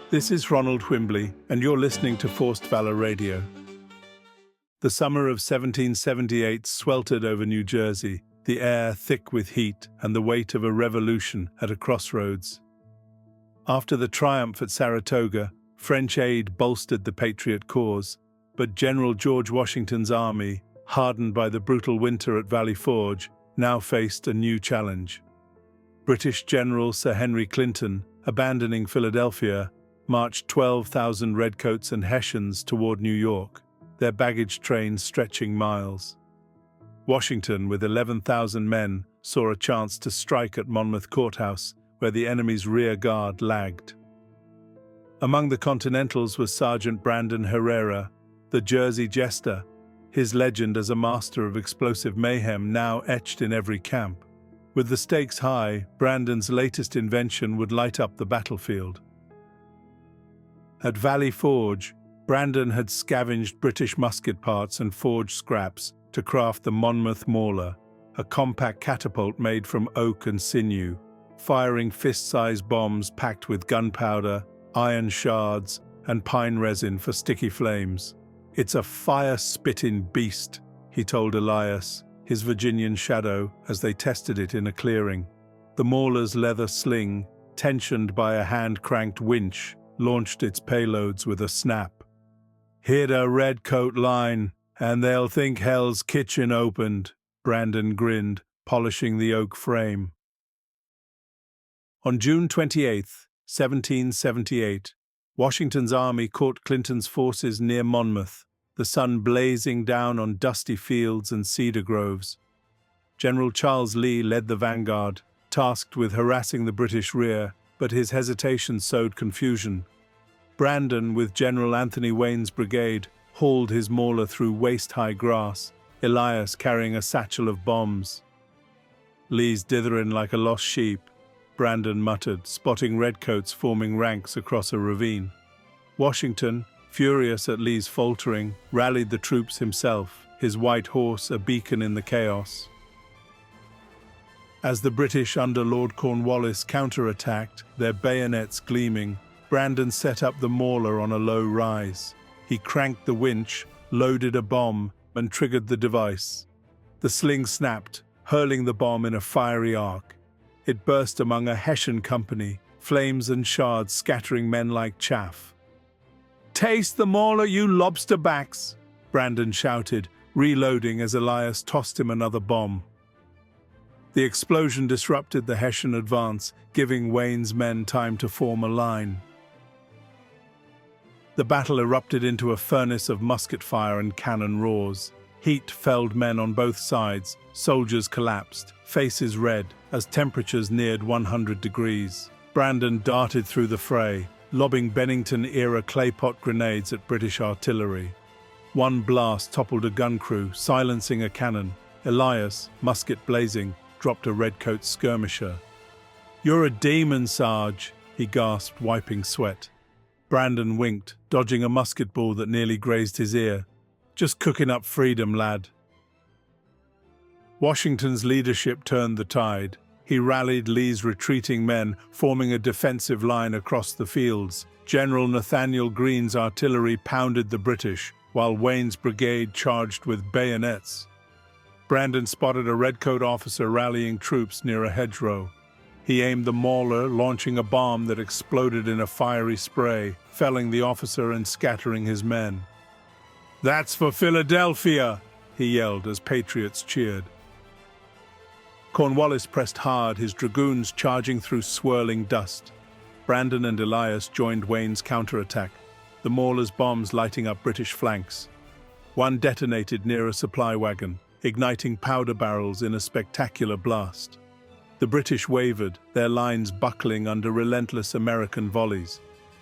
This is Ronald Wimbley, and you're listening to Forced Valor Radio. The summer of 1778 sweltered over New Jersey, the air thick with heat and the weight of a revolution at a crossroads. After the triumph at Saratoga, French aid bolstered the Patriot cause, but General George Washington's army, hardened by the brutal winter at Valley Forge, now faced a new challenge. British General Sir Henry Clinton, abandoning Philadelphia, marched 12,000 Redcoats and Hessians toward New York, their baggage trains stretching miles. Washington, with 11,000 men, saw a chance to strike at Monmouth Courthouse, where the enemy's rear guard lagged. Among the Continentals was Sergeant Brandon Herrera, the Jersey jester, his legend as a master of explosive mayhem now etched in every camp. With the stakes high, Brandon's latest invention would light up the battlefield. At Valley Forge, Brandon had scavenged British musket parts and forged scraps to craft the Monmouth Mauler, a compact catapult made from oak and sinew, firing fist-sized bombs packed with gunpowder, iron shards, and pine resin for sticky flames. "It's a fire-spitting beast," he told Elias, his Virginian shadow, as they tested it in a clearing. The Mauler's leather sling, tensioned by a hand-cranked winch, launched its payloads with a snap. "Hit a redcoat line, and they'll think Hell's Kitchen opened," Brandon grinned, polishing the oak frame. On June 28, 1778, Washington's army caught Clinton's forces near Monmouth, the sun blazing down on dusty fields and cedar groves. General Charles Lee led the vanguard, tasked with harassing the British rear, but his hesitation sowed confusion. Brandon, with General Anthony Wayne's brigade, hauled his Mauler through waist-high grass, Elias carrying a satchel of bombs. "Lee's dithering like a lost sheep," Brandon muttered, spotting redcoats forming ranks across a ravine. Washington, furious at Lee's faltering, rallied the troops himself, his white horse a beacon in the chaos. As the British under Lord Cornwallis counterattacked, their bayonets gleaming, Brandon set up the Mauler on a low rise. He cranked the winch, loaded a bomb, and triggered the device. The sling snapped, hurling the bomb in a fiery arc. It burst among a Hessian company, flames and shards scattering men like chaff. "Taste the Mauler, you lobster-backs!" Brandon shouted, reloading as Elias tossed him another bomb. The explosion disrupted the Hessian advance, giving Wayne's men time to form a line. The battle erupted into a furnace of musket fire and cannon roars. Heat felled men on both sides, soldiers collapsed, faces red, as temperatures neared 100 degrees. Brandon darted through the fray, lobbing Bennington-era clay-pot grenades at British artillery. One blast toppled a gun crew, silencing a cannon. Elias, musket blazing, dropped a redcoat skirmisher. "You're a demon, Sarge," he gasped, wiping sweat. Brandon winked, dodging a musket ball that nearly grazed his ear. "Just cooking up freedom, lad." Washington's leadership turned the tide. He rallied Lee's retreating men, forming a defensive line across the fields. General Nathaniel Greene's artillery pounded the British, while Wayne's brigade charged with bayonets. Brandon spotted a redcoat officer rallying troops near a hedgerow. He aimed the Mauler, launching a bomb that exploded in a fiery spray, felling the officer and scattering his men. "That's for Philadelphia!" he yelled as patriots cheered. Cornwallis pressed hard, his dragoons charging through swirling dust. Brandon and Elias joined Wayne's counterattack, the Mauler's bombs lighting up British flanks. One detonated near a supply wagon, igniting powder barrels in a spectacular blast. The British wavered, their lines buckling under relentless American volleys.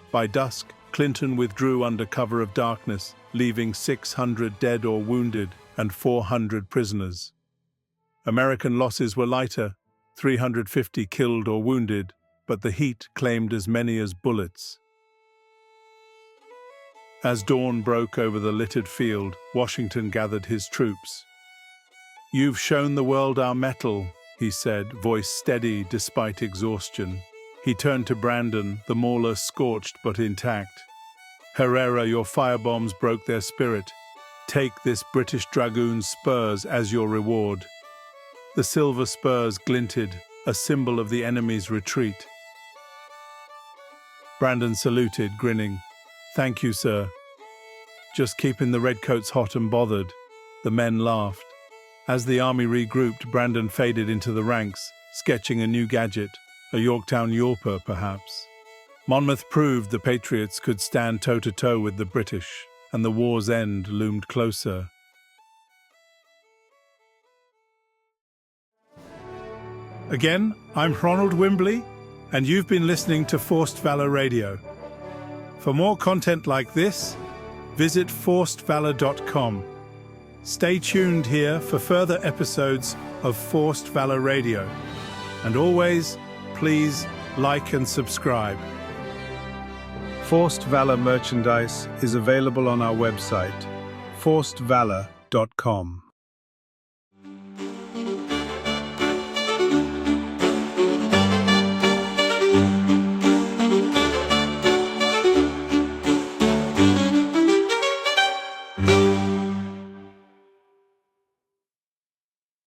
By dusk, Clinton withdrew under cover of darkness, leaving 600 dead or wounded and 400 prisoners. American losses were lighter, 350 killed or wounded, but the heat claimed as many as bullets. As dawn broke over the littered field, Washington gathered his troops. "You've shown the world our mettle," he said, voice steady despite exhaustion. He turned to Brandon, the Mauler scorched but intact. Herrera, your firebombs broke their spirit. Take this British Dragoon's Spurs as your reward. The silver spurs glinted, a symbol of the enemy's retreat. Brandon saluted, grinning. Thank you, sir. Just keeping the redcoats hot and bothered. The men laughed. As the army regrouped, Brandon faded into the ranks, sketching a new gadget, a Yorktown Yorper, perhaps. Monmouth proved the Patriots could stand toe-to-toe with the British, and the war's end loomed closer. Again, I'm Ronald Wimbley, and you've been listening to Forced Valor Radio. For more content like this, visit forcedvalor.com. Stay tuned here for further episodes of Forced Valor Radio. And always, please like and subscribe. Forced Valor merchandise is available on our website, forcedvalor.com.